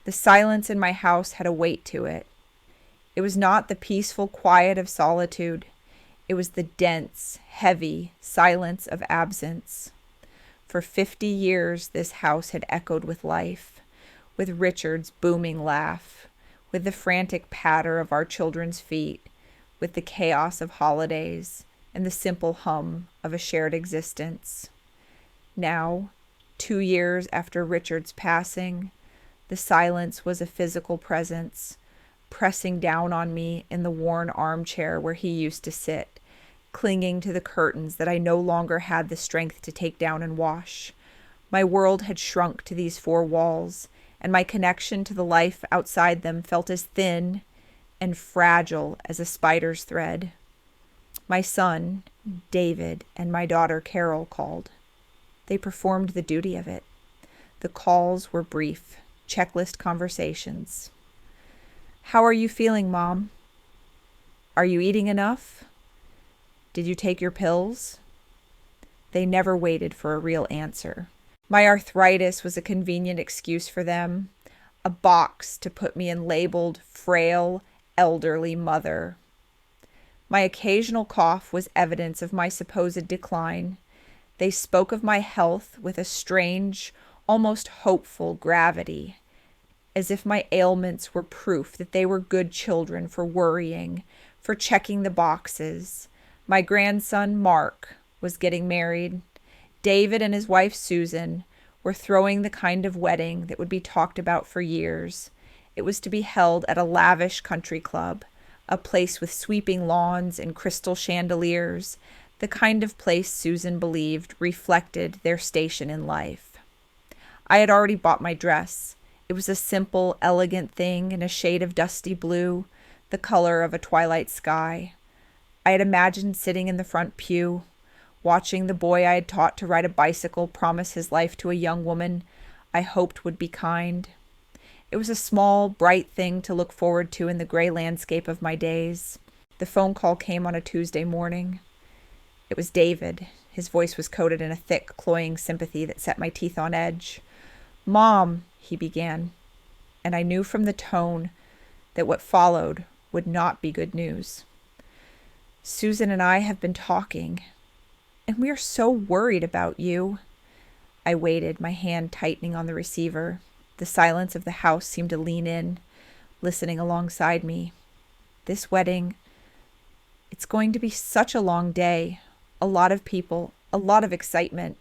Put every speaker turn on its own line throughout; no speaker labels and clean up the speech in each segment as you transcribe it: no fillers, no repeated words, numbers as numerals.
The silence in my house had a weight to it. It was not the peaceful quiet of solitude. It was the dense, heavy silence of absence. For 50 years, this house had echoed with life, with Richard's booming laugh, with the frantic patter of our children's feet, with the chaos of holidays, and the simple hum of a shared existence. Now, 2 years after Richard's passing, the silence was a physical presence, pressing down on me in the worn armchair where he used to sit, clinging to the curtains that I no longer had the strength to take down and wash. My world had shrunk to these 4 walls, and my connection to the life outside them felt as thin and fragile as a spider's thread. My son, David, and my daughter, Carol, called. They performed the duty of it. The calls were brief, checklist conversations. "How are you feeling, Mom? Are you eating enough? Did you take your pills?" They never waited for a real answer. My arthritis was a convenient excuse for them, a box to put me in labeled frail, elderly mother. My occasional cough was evidence of my supposed decline. They spoke of my health with a strange, almost hopeful gravity, as if my ailments were proof that they were good children for worrying, for checking the boxes. My grandson, Mark, was getting married. David and his wife, Susan, were throwing the kind of wedding that would be talked about for years. It was to be held at a lavish country club, a place with sweeping lawns and crystal chandeliers, the kind of place Susan believed reflected their station in life. I had already bought my dress. It was a simple, elegant thing in a shade of dusty blue, the color of a twilight sky. I had imagined sitting in the front pew, watching the boy I had taught to ride a bicycle promise his life to a young woman I hoped would be kind. It was a small, bright thing to look forward to in the gray landscape of my days. The phone call came on a Tuesday morning. It was David. His voice was coated in a thick, cloying sympathy that set my teeth on edge. "Mom," he began, and I knew from the tone that what followed would not be good news. "Susan and I have been talking, and we are so worried about you." I waited, my hand tightening on the receiver. The silence of the house seemed to lean in, listening alongside me. "This wedding, it's going to be such a long day. A lot of people, a lot of excitement.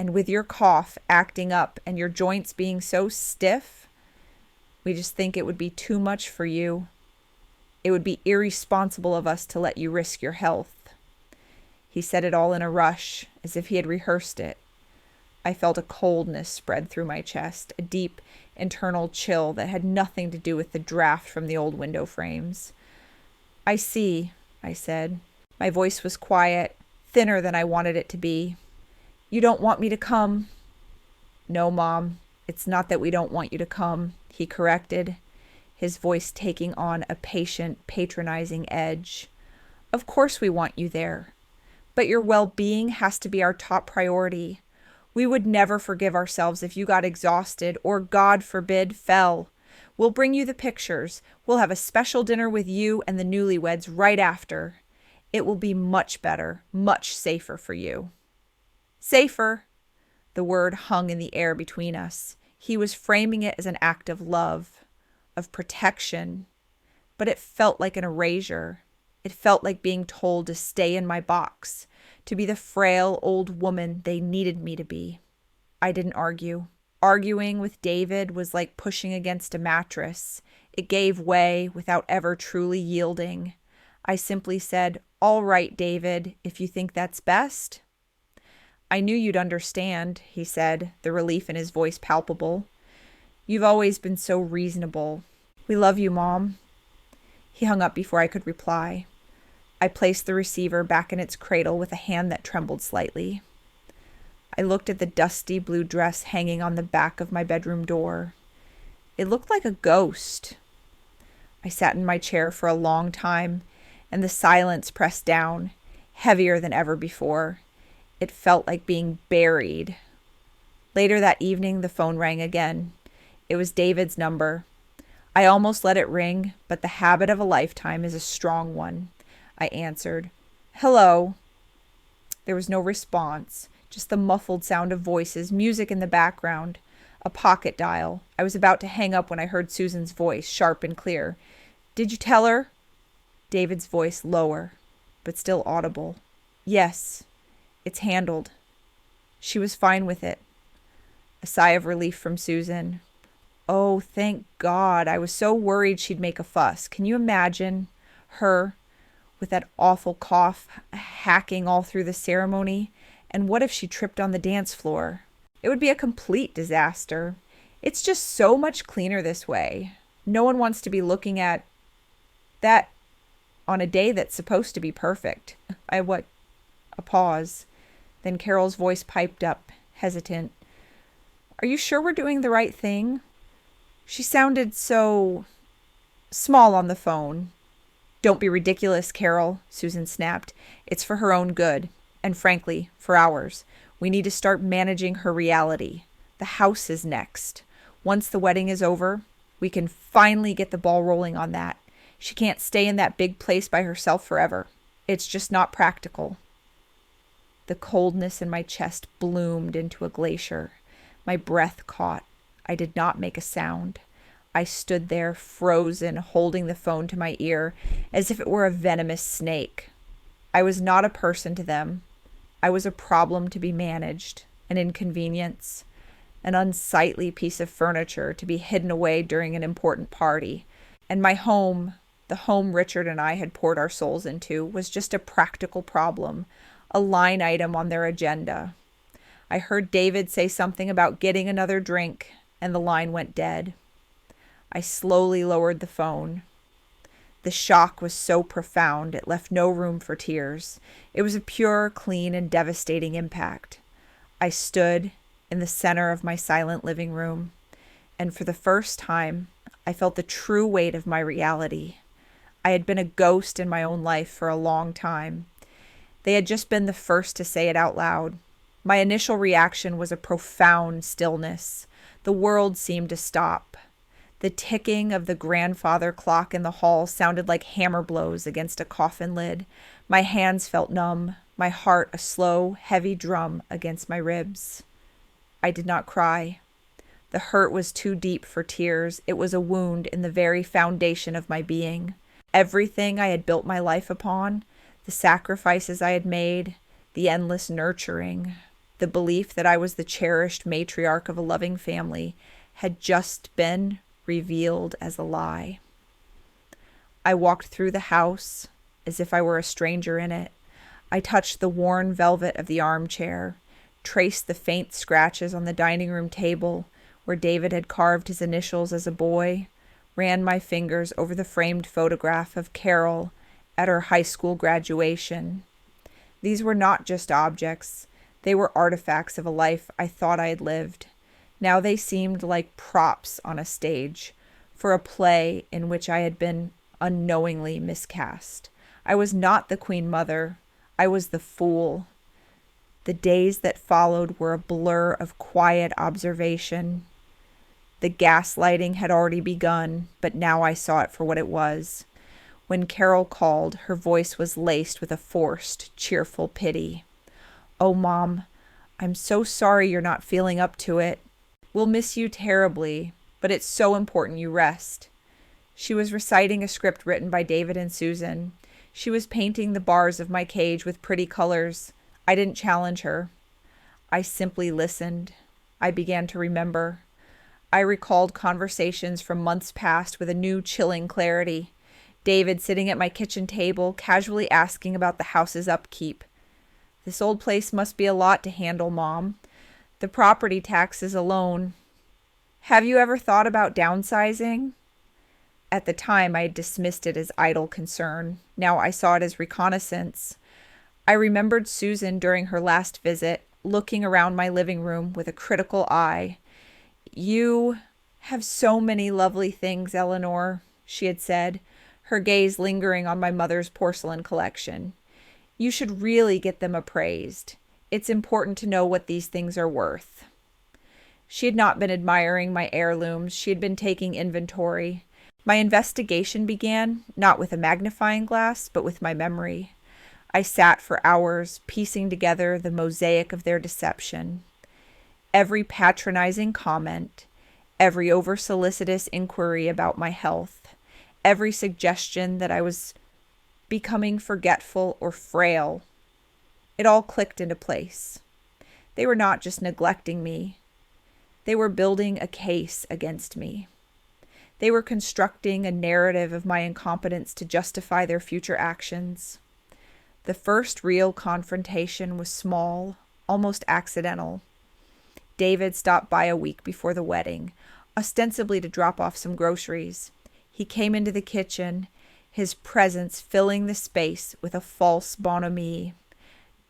And with your cough acting up and your joints being so stiff, we just think it would be too much for you. It would be irresponsible of us to let you risk your health." He said it all in a rush, as if he had rehearsed it. I felt a coldness spread through my chest, a deep internal chill that had nothing to do with the draft from the old window frames. "I see," I said. My voice was quiet, thinner than I wanted it to be. "You don't want me to come?" "No, Mom, it's not that we don't want you to come," he corrected, his voice taking on a patient, patronizing edge. "Of course we want you there. But your well-being has to be our top priority. We would never forgive ourselves if you got exhausted or, God forbid, fell. We'll bring you the pictures. We'll have a special dinner with you and the newlyweds right after. It will be much better, much safer for you." Safer. The word hung in the air between us. He was framing it as an act of love, of protection, but it felt like an erasure. It felt like being told to stay in my box, to be the frail old woman they needed me to be. I didn't argue. Arguing with David was like pushing against a mattress. It gave way without ever truly yielding. I simply said, "All right, David, if you think that's best." "I knew you'd understand," he said, the relief in his voice palpable. "You've always been so reasonable. We love you, Mom." He hung up before I could reply. I placed the receiver back in its cradle with a hand that trembled slightly. I looked at the dusty blue dress hanging on the back of my bedroom door. It looked like a ghost. I sat in my chair for a long time, and the silence pressed down, heavier than ever before. It felt like being buried. Later that evening, the phone rang again. It was David's number. I almost let it ring, but the habit of a lifetime is a strong one. I answered. Hello. There was no response, just the muffled sound of voices, music in the background, a pocket dial. I was about to hang up when I heard Susan's voice, sharp and clear. Did you tell her? David's voice lower, but still audible. Yes, it's handled. She was fine with it. A sigh of relief from Susan. Oh, thank God. I was so worried she'd make a fuss. Can you imagine her with that awful cough hacking all through the ceremony? And what if she tripped on the dance floor? It would be a complete disaster. It's just so much cleaner this way. No one wants to be looking at that on a day that's supposed to be perfect. A pause. Then Carol's voice piped up, hesitant. Are you sure we're doing the right thing? She sounded so small on the phone. Don't be ridiculous, Carol, Susan snapped. It's for her own good. And frankly, for ours. We need to start managing her reality. The house is next. Once the wedding is over, we can finally get the ball rolling on that. She can't stay in that big place by herself forever. It's just not practical. The coldness in my chest bloomed into a glacier. My breath caught. I did not make a sound. I stood there, frozen, holding the phone to my ear, as if it were a venomous snake. I was not a person to them. I was a problem to be managed, an inconvenience, an unsightly piece of furniture to be hidden away during an important party. And my home, the home Richard and I had poured our souls into, was just a practical problem, a line item on their agenda. I heard David say something about getting another drink, and the line went dead. I slowly lowered the phone. The shock was so profound, it left no room for tears. It was a pure, clean, and devastating impact. I stood in the center of my silent living room, and for the first time, I felt the true weight of my reality. I had been a ghost in my own life for a long time. They had just been the first to say it out loud. My initial reaction was a profound stillness. The world seemed to stop. The ticking of the grandfather clock in the hall sounded like hammer blows against a coffin lid. My hands felt numb, my heart a slow, heavy drum against my ribs. I did not cry. The hurt was too deep for tears. It was a wound in the very foundation of my being. Everything I had built my life upon, the sacrifices I had made, the endless nurturing, the belief that I was the cherished matriarch of a loving family, had just been revealed as a lie. I walked through the house as if I were a stranger in it. I touched the worn velvet of the armchair, traced the faint scratches on the dining room table where David had carved his initials as a boy, ran my fingers over the framed photograph of Carol at her high school graduation. These were not just objects. They were artifacts of a life I thought I had lived. Now they seemed like props on a stage for a play in which I had been unknowingly miscast. I was not the Queen Mother. I was the fool. The days that followed were a blur of quiet observation. The gaslighting had already begun, but now I saw it for what it was. When Carol called, her voice was laced with a forced, cheerful pity. Oh, Mom, I'm so sorry you're not feeling up to it. We'll miss you terribly, but it's so important you rest. She was reciting a script written by David and Susan. She was painting the bars of my cage with pretty colors. I didn't challenge her. I simply listened. I began to remember. I recalled conversations from months past with a new chilling clarity. David sitting at my kitchen table, casually asking about the house's upkeep. This old place must be a lot to handle, Mom. The property taxes alone. Have you ever thought about downsizing? At the time, I had dismissed it as idle concern. Now I saw it as reconnaissance. I remembered Susan during her last visit, looking around my living room with a critical eye. You have so many lovely things, Eleanor, she had said, her gaze lingering on my mother's porcelain collection. You should really get them appraised. It's important to know what these things are worth. She had not been admiring my heirlooms. She had been taking inventory. My investigation began, not with a magnifying glass, but with my memory. I sat for hours, piecing together the mosaic of their deception. Every patronizing comment, every over-solicitous inquiry about my health, every suggestion that I was becoming forgetful or frail, it all clicked into place. They were not just neglecting me. They were building a case against me. They were constructing a narrative of my incompetence to justify their future actions. The first real confrontation was small, almost accidental. David stopped by a week before the wedding, ostensibly to drop off some groceries. He came into the kitchen, his presence filling the space with a false bonhomie.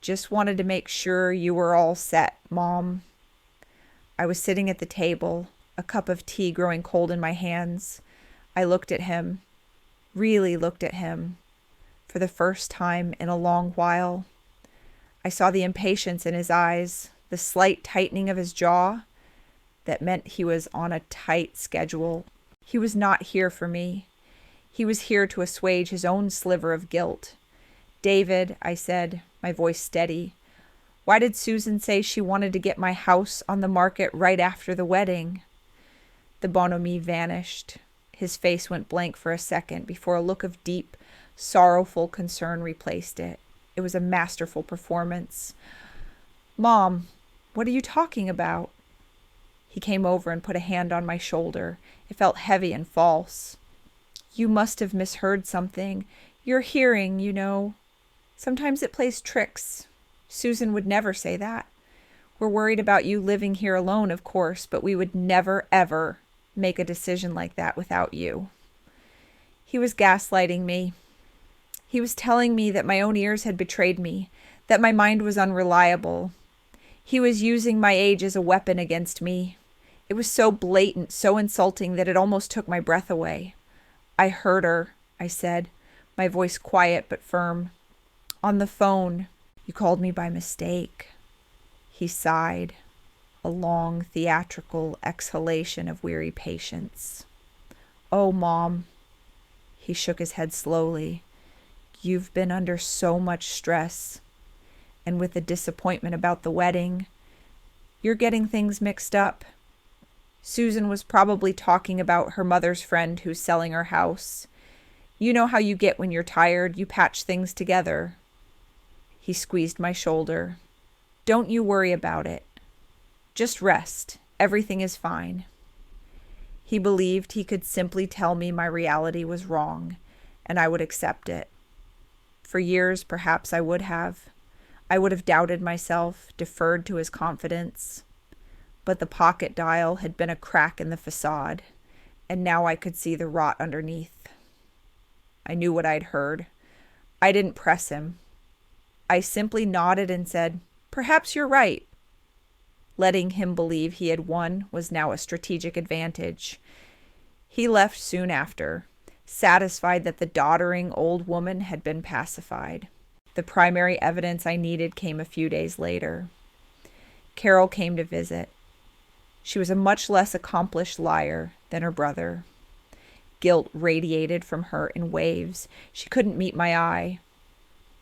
"Just wanted to make sure you were all set, Mom." I was sitting at the table, a cup of tea growing cold in my hands. I looked at him, really looked at him, for the first time in a long while. I saw the impatience in his eyes, the slight tightening of his jaw. That meant he was on a tight schedule. He was not here for me. He was here to assuage his own sliver of guilt. "David," I said, my voice steady, "why did Susan say she wanted to get my house on the market right after the wedding?" The bonhomie vanished. His face went blank for a second before a look of deep, sorrowful concern replaced it. It was a masterful performance. "Mom, what are you talking about?" He came over and put a hand on my shoulder. It felt heavy and false. "You must have misheard something. Your hearing, you know. Sometimes it plays tricks. Susan would never say that. We're worried about you living here alone, of course, but we would never, ever make a decision like that without you." He was gaslighting me. He was telling me that my own ears had betrayed me, that my mind was unreliable. He was using my age as a weapon against me. It was so blatant, so insulting that it almost took my breath away. "I heard her," I said, my voice quiet but firm. "On the phone. You called me by mistake." He sighed, a long theatrical exhalation of weary patience. "Oh, Mom." He shook his head slowly. "You've been under so much stress. And with the disappointment about the wedding, you're getting things mixed up. Susan was probably talking about her mother's friend who's selling her house. You know how you get when you're tired, you patch things together." He squeezed my shoulder. "Don't you worry about it. Just rest. Everything is fine." He believed he could simply tell me my reality was wrong, and I would accept it. For years, perhaps I would have. I would have doubted myself, deferred to his confidence. But the pocket dial had been a crack in the facade, and now I could see the rot underneath. I knew what I'd heard. I didn't press him. I simply nodded and said, "Perhaps you're right." Letting him believe he had won was now a strategic advantage. He left soon after, satisfied that the doddering old woman had been pacified. The primary evidence I needed came a few days later. Carol came to visit. She was a much less accomplished liar than her brother. Guilt radiated from her in waves. She couldn't meet my eye.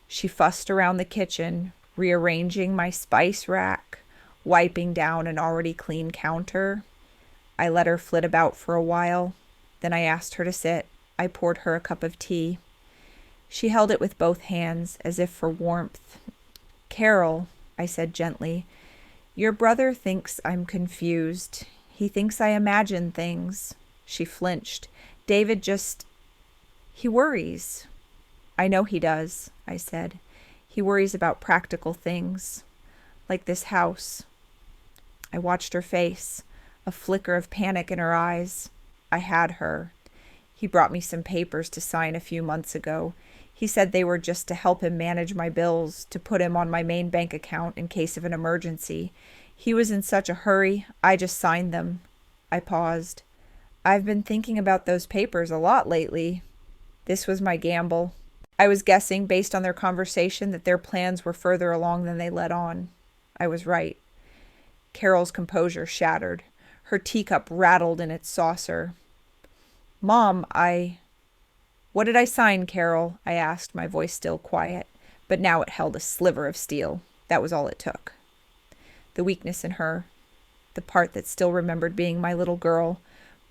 She fussed around the kitchen, rearranging my spice rack, wiping down an already clean counter. I let her flit about for a while. Then I asked her to sit. I poured her a cup of tea. She held it with both hands, as if for warmth. "Carol," I said gently, "your brother thinks I'm confused. He thinks I imagine things." She flinched. "David he worries." "I know he does," I said. "He worries about practical things, like this house." I watched her face, a flicker of panic in her eyes. I had her. He brought me some papers to sign a few months ago. He said they were just to help him manage my bills, to put him on my main bank account in case of an emergency. He was in such a hurry, I just signed them. I paused. "I've been thinking about those papers a lot lately." This was my gamble. I was guessing, based on their conversation, that their plans were further along than they let on. I was right. Carol's composure shattered. Her teacup rattled in its saucer. "Mom, What did I sign, Carol?" I asked, my voice still quiet, but now it held a sliver of steel. That was all it took. The weakness in her, the part that still remembered being my little girl,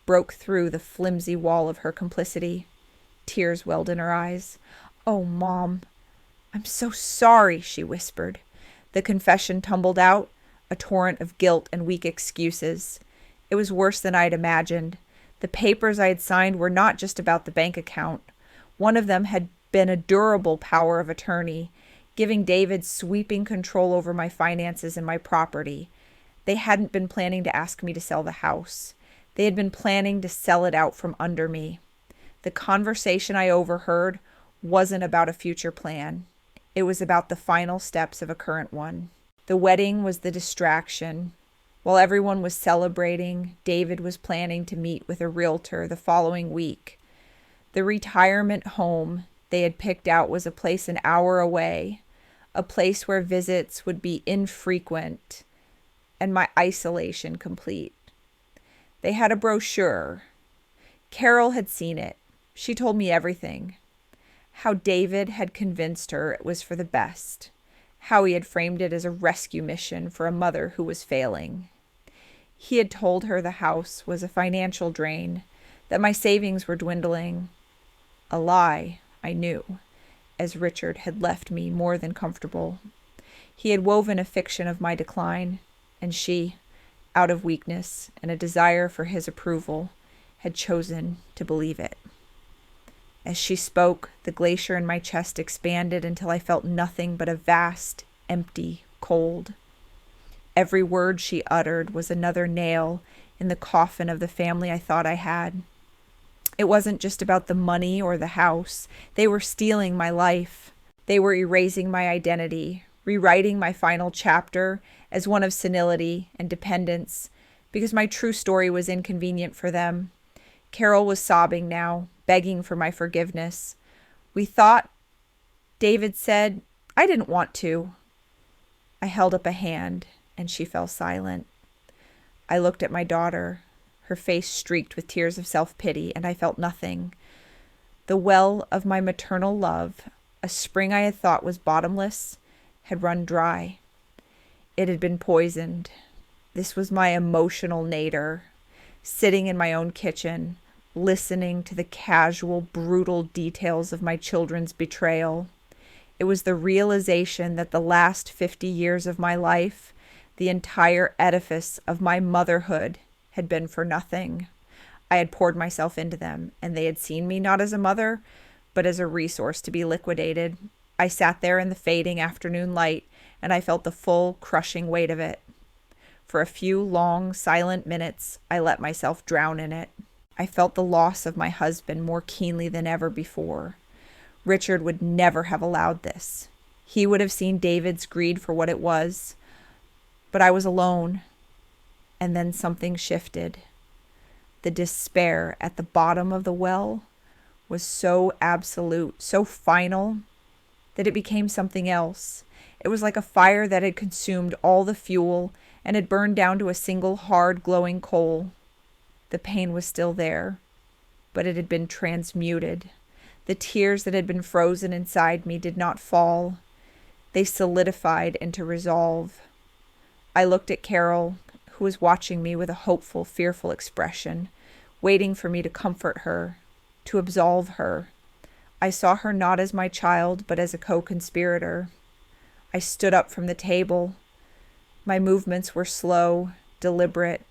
broke through the flimsy wall of her complicity. Tears welled in her eyes. "Oh, Mom, I'm so sorry," she whispered. The confession tumbled out, a torrent of guilt and weak excuses. It was worse than I had imagined. The papers I had signed were not just about the bank account. One of them had been a durable power of attorney, giving David sweeping control over my finances and my property. They hadn't been planning to ask me to sell the house. They had been planning to sell it out from under me. The conversation I overheard wasn't about a future plan. It was about the final steps of a current one. The wedding was the distraction. While everyone was celebrating, David was planning to meet with a realtor the following week. The retirement home they had picked out was a place an hour away, a place where visits would be infrequent and my isolation complete. They had a brochure. Carol had seen it. She told me everything. How David had convinced her it was for the best. How he had framed it as a rescue mission for a mother who was failing. He had told her the house was a financial drain, that my savings were dwindling. A lie, I knew, as Richard had left me more than comfortable. He had woven a fiction of my decline, and she, out of weakness and a desire for his approval, had chosen to believe it. As she spoke, the glacier in my chest expanded until I felt nothing but a vast, empty cold. Every word she uttered was another nail in the coffin of the family I thought I had. It wasn't just about the money or the house. They were stealing my life. They were erasing my identity, rewriting my final chapter as one of senility and dependence, because my true story was inconvenient for them. Carol was sobbing now, begging for my forgiveness. "We thought," David said, "I didn't want to." I held up a hand, and she fell silent. I looked at my daughter, her face streaked with tears of self-pity, and I felt nothing. The well of my maternal love, a spring I had thought was bottomless, had run dry. It had been poisoned. This was my emotional nadir, sitting in my own kitchen, listening to the casual, brutal details of my children's betrayal. It was the realization that the last 50 years of my life, the entire edifice of my motherhood, had been for nothing. I had poured myself into them, and they had seen me not as a mother, but as a resource to be liquidated. I sat there in the fading afternoon light, and I felt the full, crushing weight of it. For a few long, silent minutes, I let myself drown in it. I felt the loss of my husband more keenly than ever before. Richard would never have allowed this. He would have seen David's greed for what it was. But I was alone. And then something shifted. The despair at the bottom of the well was so absolute, so final, that it became something else. It was like a fire that had consumed all the fuel and had burned down to a single hard, glowing coal. The pain was still there, but it had been transmuted. The tears that had been frozen inside me did not fall. They solidified into resolve. I looked at Carol, who was watching me with a hopeful, fearful expression, waiting for me to comfort her, to absolve her. I saw her not as my child, but as a co-conspirator. I stood up from the table. My movements were slow, deliberate.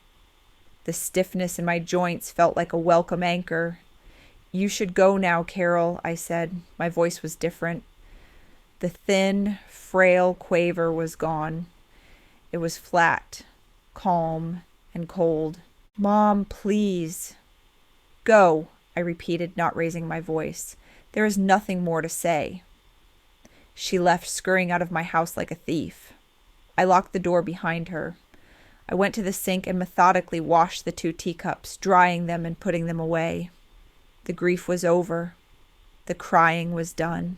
The stiffness in my joints felt like a welcome anchor. "You should go now, Carol," I said. My voice was different. The thin, frail quaver was gone. It was flat, calm, and cold. "Mom, please." "Go," I repeated, not raising my voice. "There is nothing more to say." She left, scurrying out of my house like a thief. I locked the door behind her. I went to the sink and methodically washed the 2 teacups, drying them and putting them away. The grief was over. The crying was done.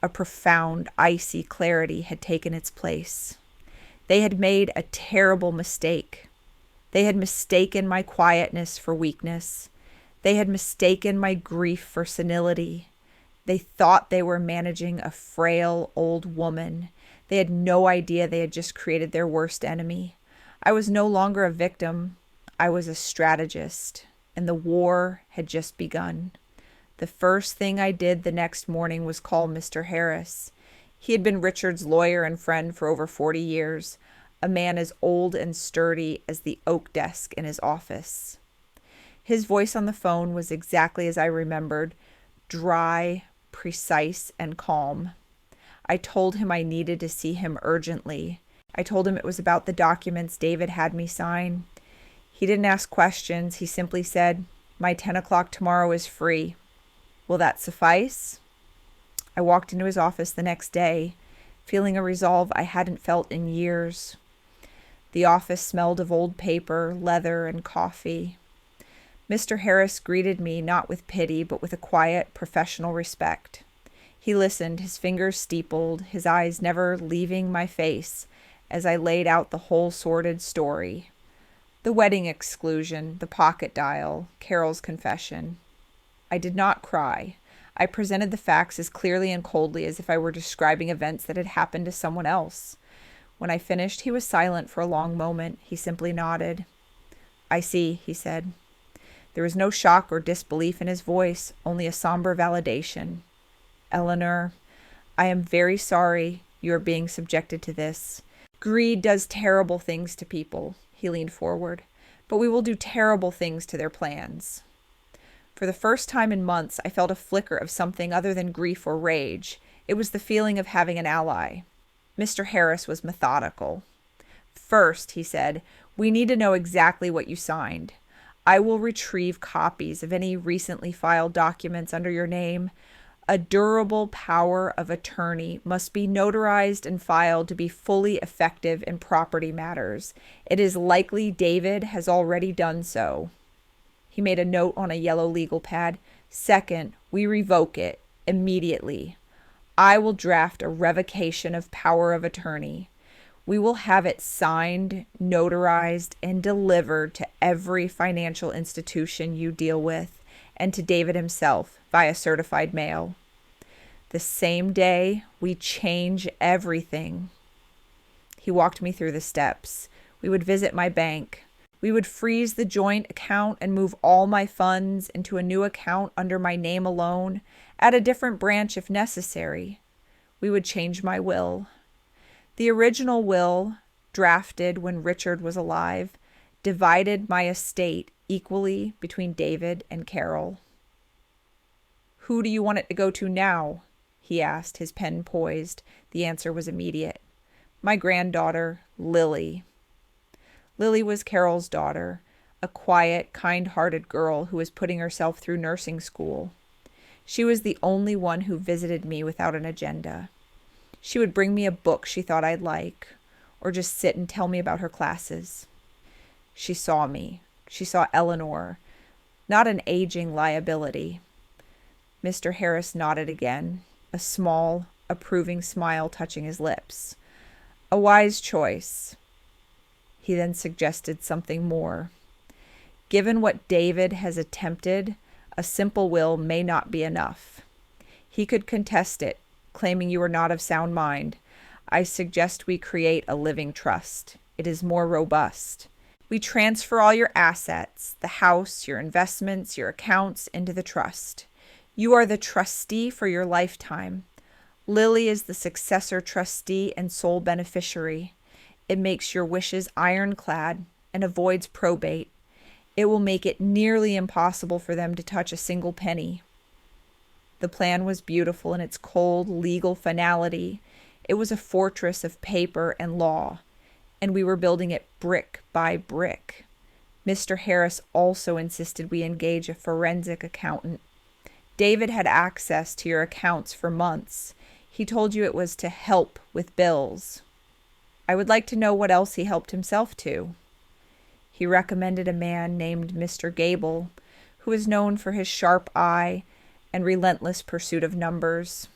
A profound, icy clarity had taken its place. They had made a terrible mistake. They had mistaken my quietness for weakness. They had mistaken my grief for senility. They thought they were managing a frail old woman. They had no idea they had just created their worst enemy. I was no longer a victim. I was a strategist, and the war had just begun. The first thing I did the next morning was call Mr. Harris. He had been Richard's lawyer and friend for over 40 years, a man as old and sturdy as the oak desk in his office. His voice on the phone was exactly as I remembered, dry, precise, and calm. I told him I needed to see him urgently. I told him it was about the documents David had me sign. He didn't ask questions. He simply said, "My 10 o'clock tomorrow is free. Will that suffice?" I walked into his office the next day, feeling a resolve I hadn't felt in years. The office smelled of old paper, leather, and coffee. Mr. Harris greeted me not with pity, but with a quiet, professional respect. He listened, his fingers steepled, his eyes never leaving my face, as I laid out the whole sordid story. The wedding exclusion, the pocket dial, Carol's confession. I did not cry. I presented the facts as clearly and coldly as if I were describing events that had happened to someone else. When I finished, he was silent for a long moment. He simply nodded. "I see," he said. There was no shock or disbelief in his voice, only a somber validation. "Eleanor, I am very sorry you are being subjected to this. Greed does terrible things to people," he leaned forward, "but we will do terrible things to their plans." For the first time in months, I felt a flicker of something other than grief or rage. It was the feeling of having an ally. Mr. Harris was methodical. "First," he said, "we need to know exactly what you signed. I will retrieve copies of any recently filed documents under your name. A durable power of attorney must be notarized and filed to be fully effective in property matters. It is likely David has already done so." He made a note on a yellow legal pad. "Second, we revoke it immediately. I will draft a revocation of power of attorney. We will have it signed, notarized, and delivered to every financial institution you deal with, and to David himself via certified mail. The same day, we change everything." He walked me through the steps. We would visit my bank. We would freeze the joint account and move all my funds into a new account under my name alone, at a different branch if necessary. We would change my will. The original will, drafted when Richard was alive, divided my estate equally between David and Carol. "Who do you want it to go to now?" he asked, his pen poised. The answer was immediate. "My granddaughter, Lily." Lily was Carol's daughter, a quiet, kind-hearted girl who was putting herself through nursing school. She was the only one who visited me without an agenda. She would bring me a book she thought I'd like, or just sit and tell me about her classes. She saw me. She saw Eleanor, not an aging liability. Mr. Harris nodded again, a small, approving smile touching his lips. "A wise choice." He then suggested something more. "Given what David has attempted, a simple will may not be enough. He could contest it, claiming you are not of sound mind. I suggest we create a living trust. It is more robust. We transfer all your assets, the house, your investments, your accounts, into the trust. You are the trustee for your lifetime. Lily is the successor trustee and sole beneficiary. It makes your wishes ironclad and avoids probate. It will make it nearly impossible for them to touch a single penny." The plan was beautiful in its cold, legal finality. It was a fortress of paper and law, and we were building it brick by brick. Mr. Harris also insisted we engage a forensic accountant. David had access to your accounts for months. He told you it was to help with bills. I would like to know what else he helped himself to. He recommended a man named Mr. Gable, who was known for his sharp eye and relentless pursuit of numbers.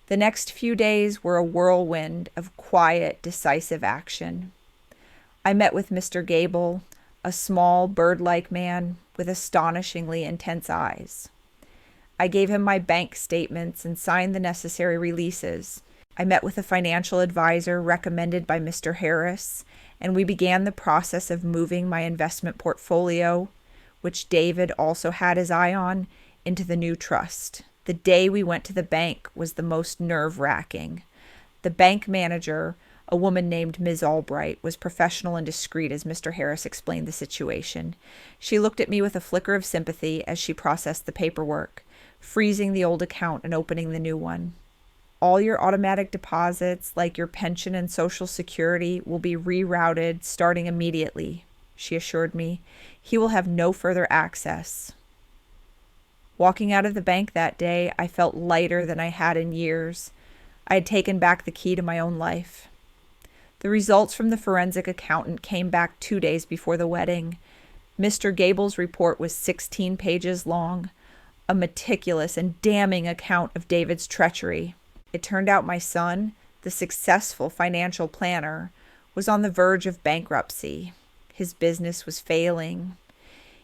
The next few days were a whirlwind of quiet, decisive action. I met with Mr. Gable, a small, bird-like man with astonishingly intense eyes. I gave him my bank statements and signed the necessary releases. I met with a financial advisor recommended by Mr. Harris, and we began the process of moving my investment portfolio, which David also had his eye on, into the new trust. The day we went to the bank was the most nerve-wracking. The bank manager, a woman named Ms. Albright, was professional and discreet as Mr. Harris explained the situation. She looked at me with a flicker of sympathy as she processed the paperwork, freezing the old account and opening the new one. All your automatic deposits, like your pension and Social Security, will be rerouted starting immediately, she assured me. He will have no further access. Walking out of the bank that day, I felt lighter than I had in years. I had taken back the key to my own life. The results from the forensic accountant came back 2 days before the wedding. Mr. Gable's report was 16 pages long, a meticulous and damning account of David's treachery. It turned out my son, the successful financial planner, was on the verge of bankruptcy. His business was failing.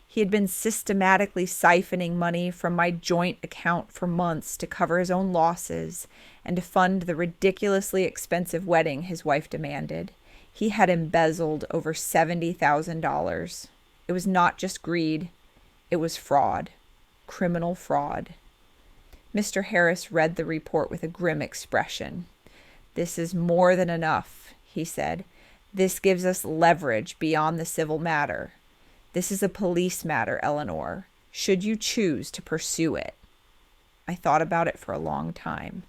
He had been systematically siphoning money from my joint account for months to cover his own losses and to fund the ridiculously expensive wedding his wife demanded. He had embezzled over $70,000. It was not just greed, it was fraud, criminal fraud. Mr. Harris read the report with a grim expression. "This is more than enough," he said. "This gives us leverage beyond the civil matter. This is a police matter, Eleanor, should you choose to pursue it." I thought about it for a long time.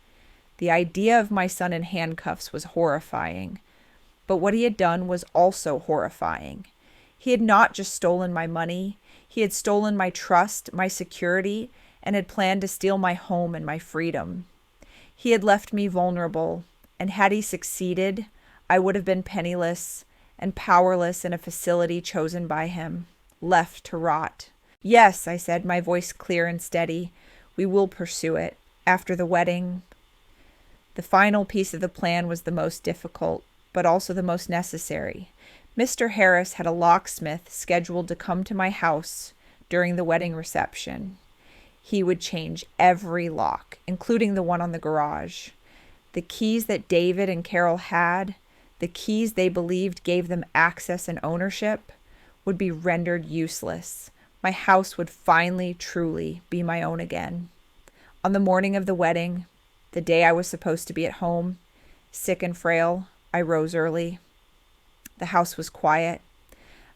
The idea of my son in handcuffs was horrifying, but what he had done was also horrifying. He had not just stolen my money, he had stolen my trust, my security, and had planned to steal my home and my freedom. He had left me vulnerable, and had he succeeded, I would have been penniless and powerless in a facility chosen by him, left to rot. "Yes," I said, my voice clear and steady, "we will pursue it. After the wedding." The final piece of the plan was the most difficult, but also the most necessary. Mr. Harris had a locksmith scheduled to come to my house during the wedding reception. He would change every lock, including the one on the garage. The keys that David and Carol had, the keys they believed gave them access and ownership, would be rendered useless. My house would finally, truly be my own again. On the morning of the wedding, the day I was supposed to be at home, sick and frail, I rose early. The house was quiet.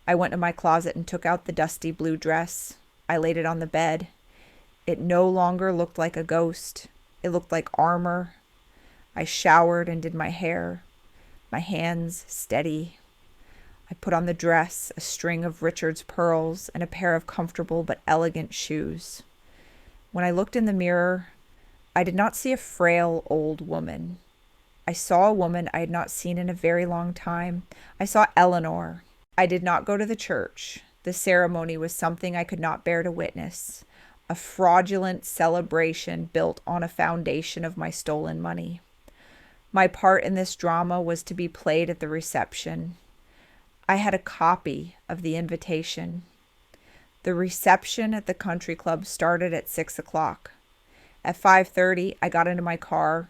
I went to my closet and took out the dusty blue dress. I laid it on the bed. It no longer looked like a ghost. It looked like armor. I showered and did my hair, my hands steady. I put on the dress, a string of Richard's pearls, and a pair of comfortable but elegant shoes. When I looked in the mirror, I did not see a frail old woman. I saw a woman I had not seen in a very long time. I saw Eleanor. I did not go to the church. The ceremony was something I could not bear to witness, a fraudulent celebration built on a foundation of my stolen money. My part in this drama was to be played at the reception. I had a copy of the invitation. The reception at the country club started at 6 o'clock. At 5:30, I got into my car.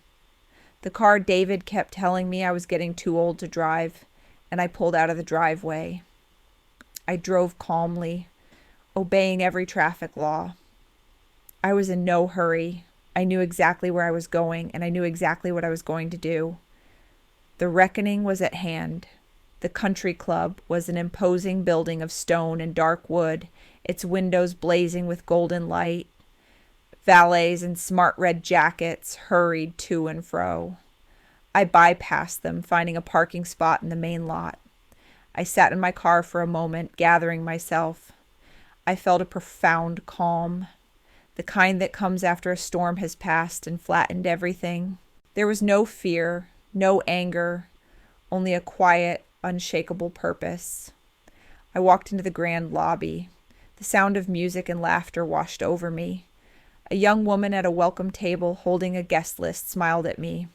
The car David kept telling me I was getting too old to drive, and I pulled out of the driveway. I drove calmly, obeying every traffic law. I was in no hurry. I knew exactly where I was going, and I knew exactly what I was going to do. The reckoning was at hand. The country club was an imposing building of stone and dark wood, its windows blazing with golden light. Valets in smart red jackets hurried to and fro. I bypassed them, finding a parking spot in the main lot. I sat in my car for a moment, gathering myself. I felt a profound calm, the kind that comes after a storm has passed and flattened everything. There was no fear, no anger, only a quiet, unshakable purpose. I walked into the grand lobby. The sound of music and laughter washed over me. A young woman at a welcome table holding a guest list smiled at me.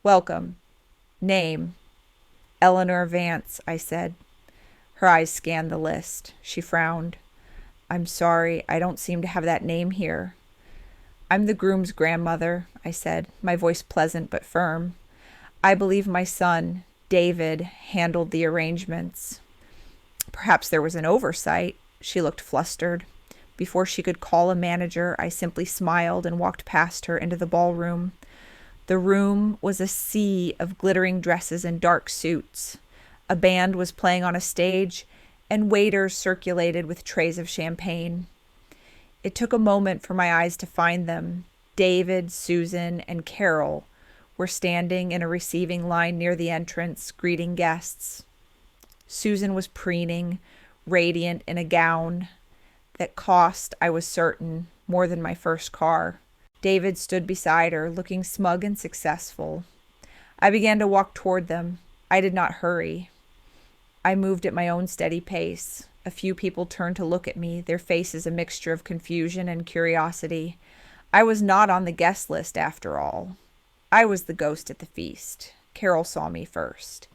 "Welcome. Name?" "Eleanor Vance," I said. Her eyes scanned the list. She frowned. "I'm sorry, I don't seem to have that name here." "I'm the groom's grandmother," I said, my voice pleasant but firm. "I believe my son, David, handled the arrangements." Perhaps there was an oversight. She looked flustered. Before she could call a manager, I simply smiled and walked past her into the ballroom. The room was a sea of glittering dresses and dark suits. A band was playing on a stage, and waiters circulated with trays of champagne. It took a moment for my eyes to find them. David, Susan, and Carol were standing in a receiving line near the entrance, greeting guests. Susan was preening, radiant in a gown that cost, I was certain, more than my first car. David stood beside her, looking smug and successful. I began to walk toward them. I did not hurry. I moved at my own steady pace. A few people turned to look at me, their faces a mixture of confusion and curiosity. I was not on the guest list, after all. I was the ghost at the feast. Carol saw me first.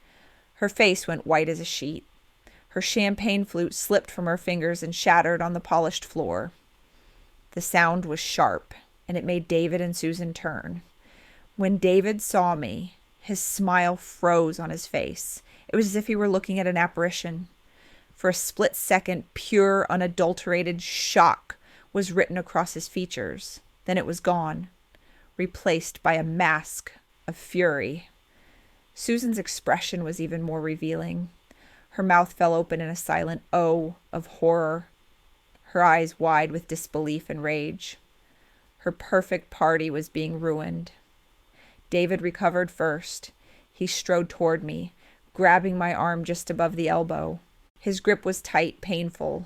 Her face went white as a sheet. Her champagne flute slipped from her fingers and shattered on the polished floor. The sound was sharp, and it made David and Susan turn. When David saw me, his smile froze on his face. It was as if he were looking at an apparition. For a split second, pure, unadulterated shock was written across his features. Then it was gone, replaced by a mask of fury. Susan's expression was even more revealing. Her mouth fell open in a silent O of horror, her eyes wide with disbelief and rage. Her perfect party was being ruined. David recovered first. He strode toward me, grabbing my arm just above the elbow. His grip was tight, painful.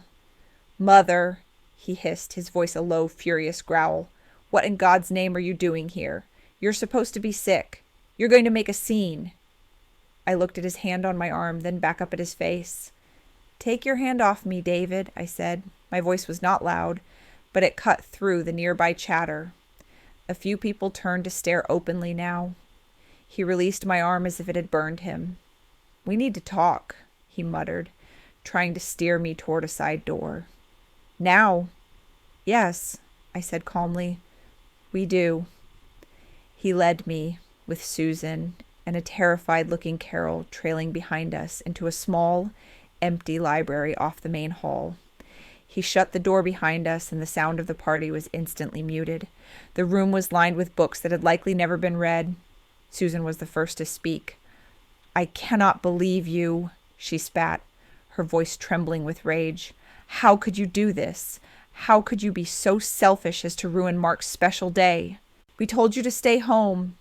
"Mother," he hissed, his voice a low, furious growl. "What in God's name are you doing here? You're supposed to be sick. You're going to make a scene." I looked at his hand on my arm, then back up at his face. "Take your hand off me, David," I said. My voice was not loud, but it cut through the nearby chatter. A few people turned to stare openly now. He released my arm as if it had burned him. "We need to talk," he muttered, trying to steer me toward a side door. "Now?" "Yes," I said calmly. "We do." He led me, with Susan and a terrified-looking Carol trailing behind us, into a small, empty library off the main hall. He shut the door behind us, and the sound of the party was instantly muted. The room was lined with books that had likely never been read. Susan was the first to speak. "I cannot believe you," she spat, her voice trembling with rage. "How could you do this? How could you be so selfish as to ruin Mark's special day? We told you to stay home."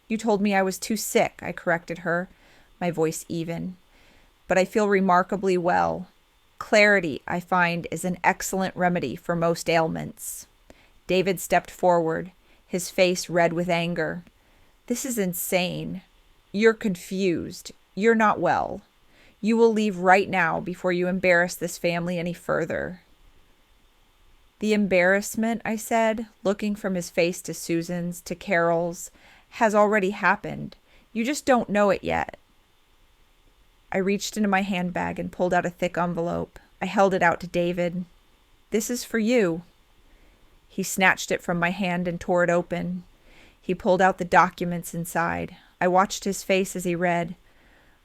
"You told me I was too sick," I corrected her, my voice even. "But I feel remarkably well. Clarity, I find, is an excellent remedy for most ailments." David stepped forward, his face red with anger. "This is insane. You're confused. You're not well. You will leave right now before you embarrass this family any further." "The embarrassment," I said, looking from his face to Susan's, to Carol's, "has already happened. You just don't know it yet." I reached into my handbag and pulled out a thick envelope. I held it out to David. "This is for you." He snatched it from my hand and tore it open. He pulled out the documents inside. I watched his face as he read.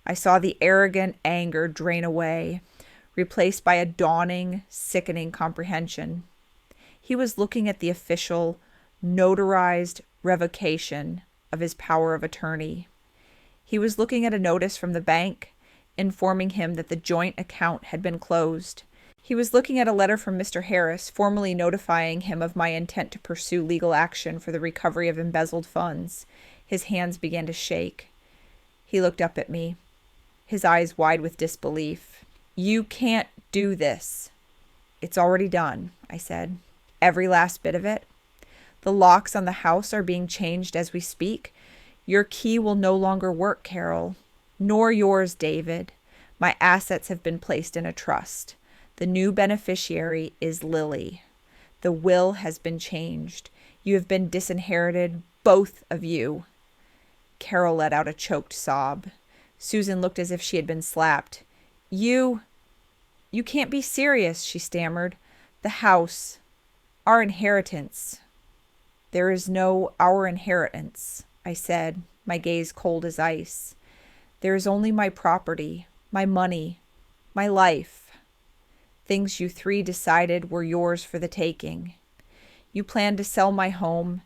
I saw the arrogant anger drain away, replaced by a dawning, sickening comprehension. He was looking at the official, notarized revocation of his power of attorney. He was looking at a notice from the bank, informing him that the joint account had been closed. He was looking at a letter from Mr. Harris, formally notifying him of my intent to pursue legal action for the recovery of embezzled funds. His hands began to shake. He looked up at me, his eyes wide with disbelief. "You can't do this." "It's already done," I said. "Every last bit of it. The locks on the house are being changed as we speak. Your key will no longer work, Carol. Nor yours, David. My assets have been placed in a trust. The new beneficiary is Lily. The will has been changed. You have been disinherited, both of you." Carol let out a choked sob. Susan looked as if she had been slapped. You can't be serious," she stammered. "The house, our inheritance." "There is no our inheritance," I said, my gaze cold as ice. "There is only my property, my money, my life. Things you three decided were yours for the taking. You planned to sell my home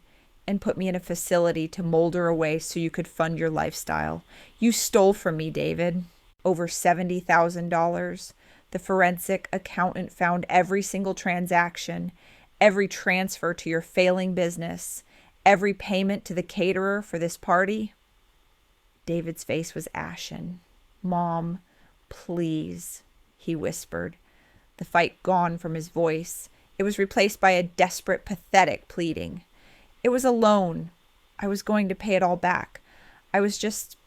and put me in a facility to molder away so you could fund your lifestyle. You stole from me, David. Over $70,000. The forensic accountant found every single transaction, every transfer to your failing business, every payment to the caterer for this party." David's face was ashen. "Mom, please," he whispered, the fight gone from his voice. It was replaced by a desperate, pathetic pleading. "It was a loan. I was going to pay it all back. I was just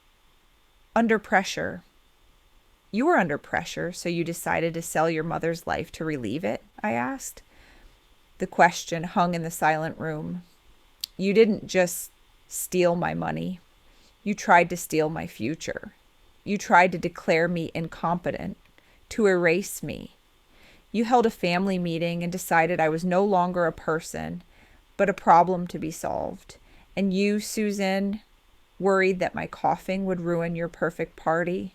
under pressure." "You were under pressure, so you decided to sell your mother's life to relieve it?" I asked. The question hung in the silent room. "You didn't just steal my money. You tried to steal my future. You tried to declare me incompetent, to erase me. You held a family meeting and decided I was no longer a person, but a problem to be solved. And you, Susan, worried that my coughing would ruin your perfect party.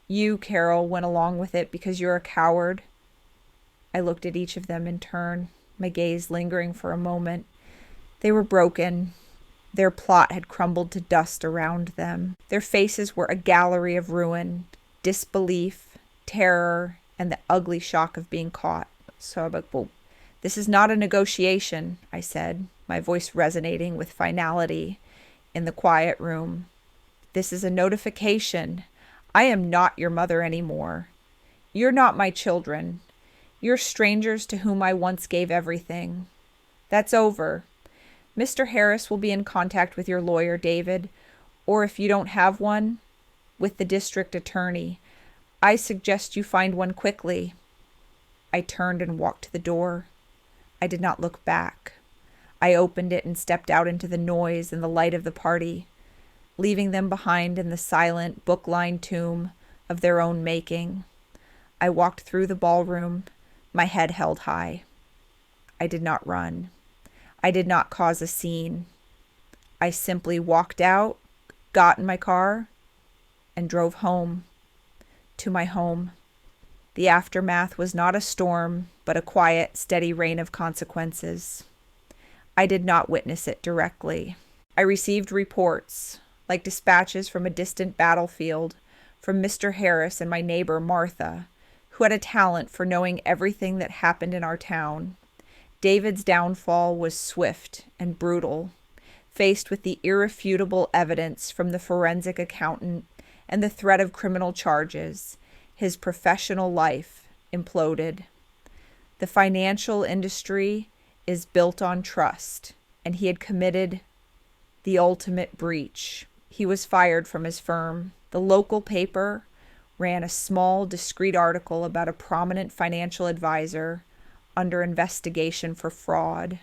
You, Carol, went along with it because you're a coward." I looked at each of them in turn, my gaze lingering for a moment. They were broken. Their plot had crumbled to dust around them. Their faces were a gallery of ruin, disbelief, terror, and the ugly shock of being caught. So I'm like, "Well, this is not a negotiation," I said, my voice resonating with finality in the quiet room. "This is a notification. I am not your mother anymore. You're not my children. You're strangers to whom I once gave everything. That's over. Mr. Harris will be in contact with your lawyer, David, or if you don't have one, with the district attorney. I suggest you find one quickly." I turned and walked to the door. I did not look back. I opened it and stepped out into the noise and the light of the party, leaving them behind in the silent, book-lined tomb of their own making. I walked through the ballroom, my head held high. I did not run. I did not cause a scene. I simply walked out, got in my car, and drove home. To my home. The aftermath was not a storm, but a quiet, steady rain of consequences. I did not witness it directly. I received reports, like dispatches from a distant battlefield, from Mr. Harris and my neighbor Martha, who had a talent for knowing everything that happened in our town. David's downfall was swift and brutal. Faced with the irrefutable evidence from the forensic accountant and the threat of criminal charges, his professional life imploded. The financial industry is built on trust, and he had committed the ultimate breach. He was fired from his firm. The local paper ran a small, discreet article about a prominent financial advisor under investigation for fraud.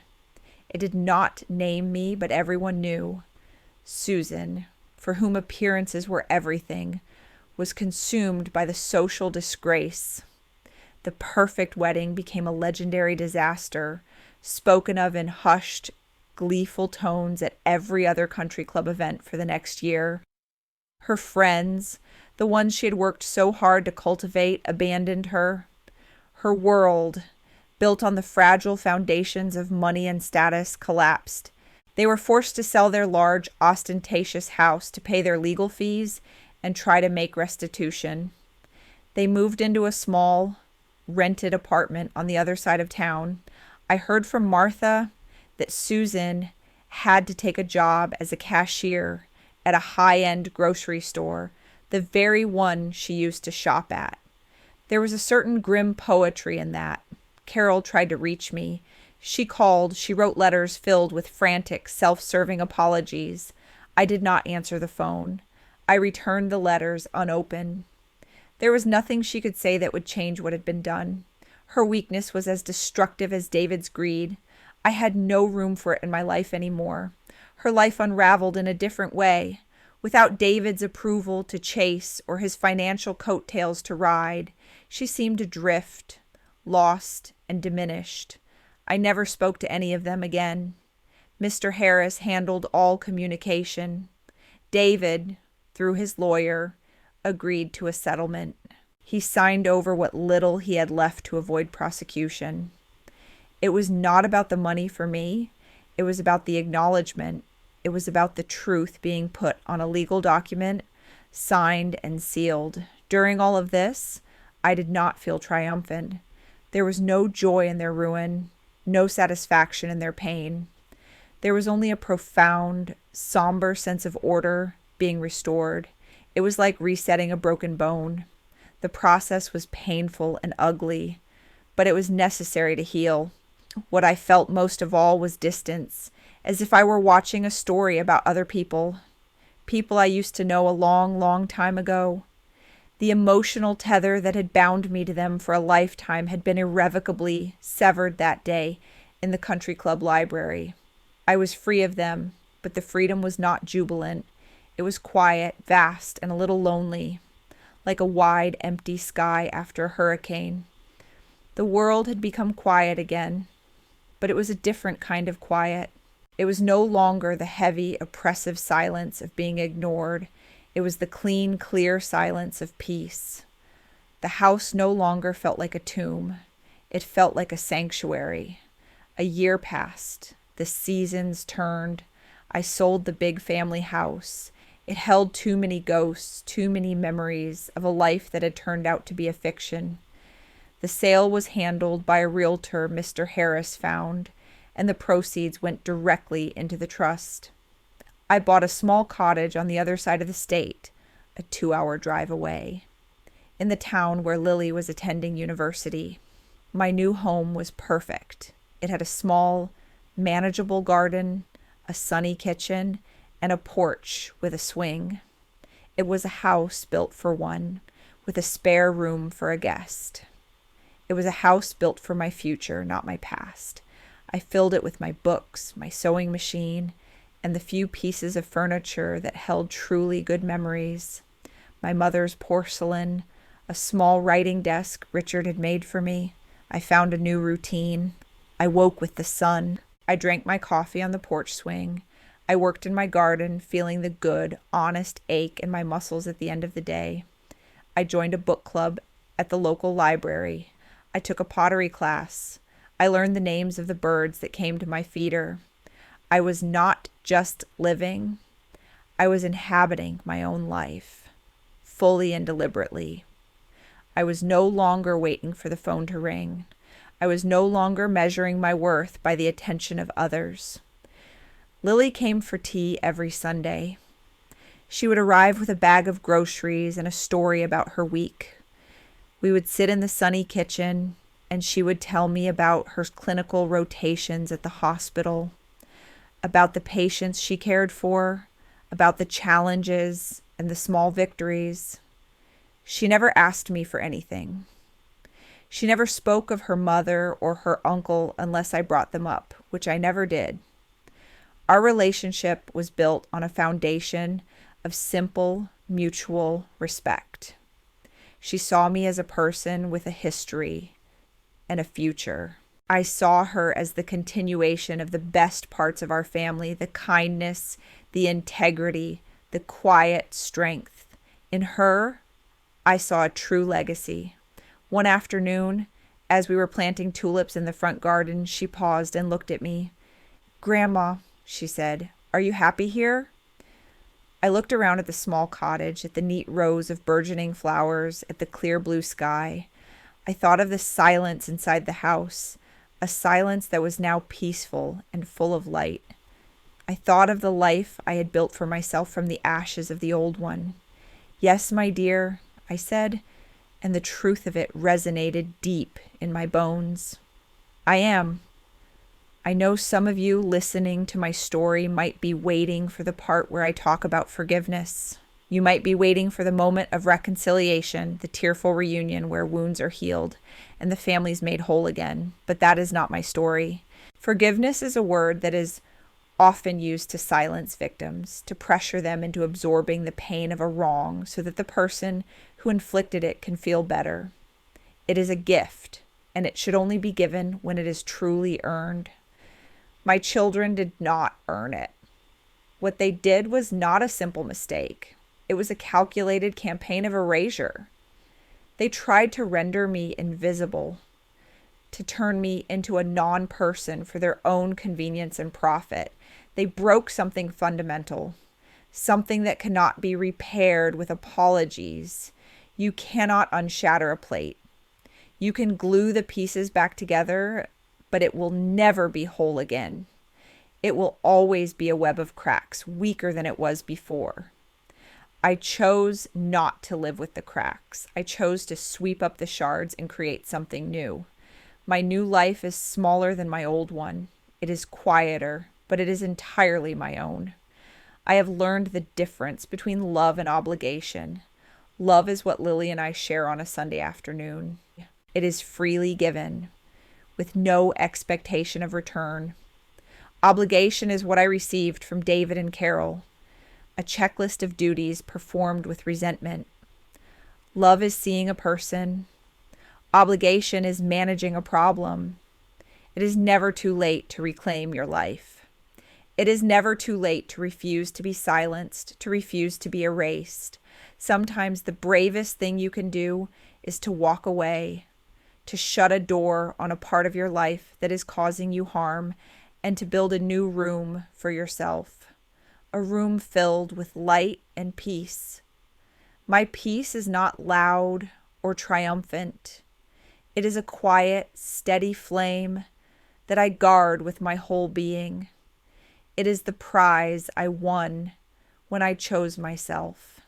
It did not name me, but everyone knew. Susan, for whom appearances were everything, was consumed by the social disgrace. The perfect wedding became a legendary disaster, spoken of in hushed, gleeful tones at every other country club event for the next year. Her friends, the ones she had worked so hard to cultivate, abandoned her. Her world, built on the fragile foundations of money and status, collapsed. They were forced to sell their large, ostentatious house to pay their legal fees and try to make restitution. They moved into a small, rented apartment on the other side of town. I heard from Martha that Susan had to take a job as a cashier at a high-end grocery store, the very one she used to shop at. There was a certain grim poetry in that. Carol tried to reach me. She called. She wrote letters filled with frantic, self-serving apologies. I did not answer the phone. I returned the letters unopened. There was nothing she could say that would change what had been done. Her weakness was as destructive as David's greed. I had no room for it in my life anymore. Her life unraveled in a different way. Without David's approval to chase or his financial coattails to ride, she seemed adrift, lost, and diminished. I never spoke to any of them again. Mr. Harris handled all communication. David, through his lawyer, agreed to a settlement. He signed over what little he had left to avoid prosecution. It was not about the money for me. It was about the acknowledgement. It was about the truth being put on a legal document, signed and sealed. During all of this, I did not feel triumphant. There was no joy in their ruin, no satisfaction in their pain. There was only a profound, somber sense of order being restored. It was like resetting a broken bone. The process was painful and ugly, but it was necessary to heal. What I felt most of all was distance, as if I were watching a story about other people I used to know a long, long time ago. The emotional tether that had bound me to them for a lifetime had been irrevocably severed that day in the country club library. I was free of them, but the freedom was not jubilant. It was quiet, vast, and a little lonely, like a wide, empty sky after a hurricane. The world had become quiet again, but it was a different kind of quiet. It was no longer the heavy, oppressive silence of being ignored. It was the clean, clear silence of peace. The house no longer felt like a tomb. It felt like a sanctuary. A year passed. The seasons turned. I sold the big family house. It held too many ghosts, too many memories of a life that had turned out to be a fiction. The sale was handled by a realtor Mr. Harris found, and the proceeds went directly into the trust. I bought a small cottage on the other side of the state, a 2-hour drive away, in the town where Lily was attending university. My new home was perfect. It had a small, manageable garden, a sunny kitchen, and a porch with a swing. It was a house built for one, with a spare room for a guest. It was a house built for my future, not my past. I filled it with my books, my sewing machine, and the few pieces of furniture that held truly good memories. My mother's porcelain, a small writing desk Richard had made for me. I found a new routine. I woke with the sun. I drank my coffee on the porch swing. I worked in my garden, feeling the good, honest ache in my muscles at the end of the day. I joined a book club at the local library. I took a pottery class. I learned the names of the birds that came to my feeder. I was not just living. I was inhabiting my own life, fully and deliberately. I was no longer waiting for the phone to ring. I was no longer measuring my worth by the attention of others. Lily came for tea every Sunday. She would arrive with a bag of groceries and a story about her week. We would sit in the sunny kitchen, and she would tell me about her clinical rotations at the hospital, about the patients she cared for, about the challenges and the small victories. She never asked me for anything. She never spoke of her mother or her uncle unless I brought them up, which I never did. Our relationship was built on a foundation of simple, mutual respect. She saw me as a person with a history and a future. I saw her as the continuation of the best parts of our family, the kindness, the integrity, the quiet strength. In her, I saw a true legacy. One afternoon, as we were planting tulips in the front garden, she paused and looked at me. "Grandma," she said, "are you happy here?" I looked around at the small cottage, at the neat rows of burgeoning flowers, at the clear blue sky. I thought of the silence inside the house, a silence that was now peaceful and full of light. I thought of the life I had built for myself from the ashes of the old one. "Yes, my dear," I said, and the truth of it resonated deep in my bones. "I am. I know some of you listening to my story might be waiting for the part where I talk about forgiveness. You might be waiting for the moment of reconciliation, the tearful reunion where wounds are healed and the family's made whole again. But that is not my story. Forgiveness is a word that is often used to silence victims, to pressure them into absorbing the pain of a wrong so that the person who inflicted it can feel better. It is a gift, and it should only be given when it is truly earned. My children did not earn it. What they did was not a simple mistake. It was a calculated campaign of erasure. They tried to render me invisible, to turn me into a non-person for their own convenience and profit. They broke something fundamental, something that cannot be repaired with apologies. You cannot unshatter a plate. You can glue the pieces back together, but it will never be whole again. It will always be a web of cracks, weaker than it was before. I chose not to live with the cracks. I chose to sweep up the shards and create something new. My new life is smaller than my old one. It is quieter, but it is entirely my own. I have learned the difference between love and obligation. Love is what Lily and I share on a Sunday afternoon. It is freely given, with no expectation of return. Obligation is what I received from David and Carol, a checklist of duties performed with resentment. Love is seeing a person. Obligation is managing a problem. It is never too late to reclaim your life. It is never too late to refuse to be silenced, to refuse to be erased. Sometimes the bravest thing you can do is to walk away, to shut a door on a part of your life that is causing you harm, and to build a new room for yourself, a room filled with light and peace. My peace is not loud or triumphant. It is a quiet, steady flame that I guard with my whole being. It is the prize I won when I chose myself,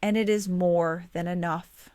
and it is more than enough.